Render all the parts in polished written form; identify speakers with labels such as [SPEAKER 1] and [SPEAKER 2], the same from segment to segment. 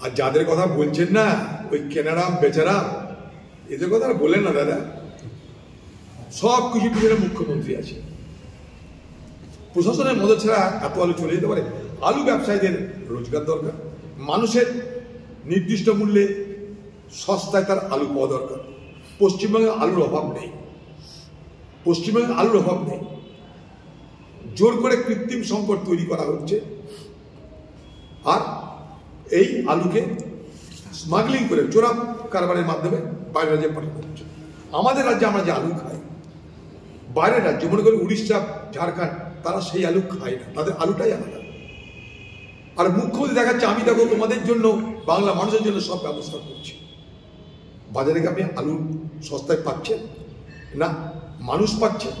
[SPEAKER 1] আর যাদের কথা বলছেন না ওই কেনারাম বেচারাম এদের কথা বলেন না দাদা, সব কিছু পিছনে মুখ্যমন্ত্রী আছে। প্রশাসনের মদত ছাড়া এত আলু চলে যেতে পারে? আলু ব্যবসায়ীদের রোজগার দরকার, মানুষের নির্দিষ্ট মূল্যে সস্তায় তার আলু পাওয়া দরকার। পশ্চিমবঙ্গে আলুর অভাব নেই, পশ্চিমবঙ্গে আলুর অভাব নেই। জোর করে কৃত্রিম সংকট তৈরি করা হচ্ছে আর এই আলুকে স্মাগলিং করে চোরা কারবারের মাধ্যমে বাইরের রাজ্যে পাঠানো হচ্ছে। আমাদের রাজ্যে আমরা যে আলু খাই, বাইরের রাজ্যে মনে করি উড়িষ্যা ঝাড়খণ্ড, তারা সেই আলু খায় না, তাদের আলুটাই আলাদা। আর মুখ্যমন্ত্রী দেখাচ্ছে আমি দেখো তোমাদের জন্য, বাংলা মানুষের জন্য সব ব্যবস্থা করছি। বাজারে কি আপনি আলু সস্তায় পাচ্ছেন? না মানুষ পাচ্ছেন,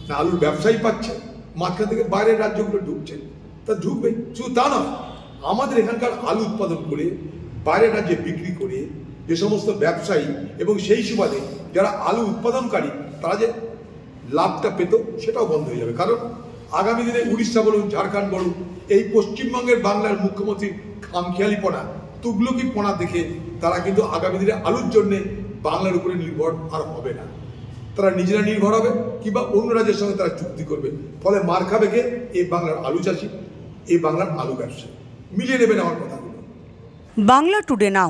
[SPEAKER 1] না আলুর ব্যবসায়ী পাচ্ছেন, মাঝখান থেকে বাইরের রাজ্যগুলো ঢুকছেন। তা ঢুকবে, শুধু তা নয়, আমাদের এখানকার আলু উৎপাদন করে বাইরের রাজ্যে বিক্রি করে যে সমস্ত ব্যবসায়ী এবং সেই সুবাদে যারা আলু উৎপাদনকারী তারা যে লাভটা পেত সেটাও বন্ধ হয়ে যাবে। কারণ আগামী দিনে উড়িষ্যা বলুন, ঝাড়খণ্ড বলুন, এই পশ্চিমবঙ্গের বাংলার মুখ্যমন্ত্রীর খামখেয়ালিপনা, তুগলকিপনা দেখে তারা কিন্তু আগামী দিনে আলুর জন্য বাংলার উপরে নির্ভর আর হবে না। তারা নিজেরা নির্ভর হবে কিংবা অন্য রাজ্যের সঙ্গে তারা চুক্তি করবে। ফলে মার খাবে কে? এই বাংলার আলু চাষি, এই বাংলার আলু ব্যবসায়ী। মিলিয়ে নেবেন আমার কথাগুলো।
[SPEAKER 2] বাংলা টুডে নাও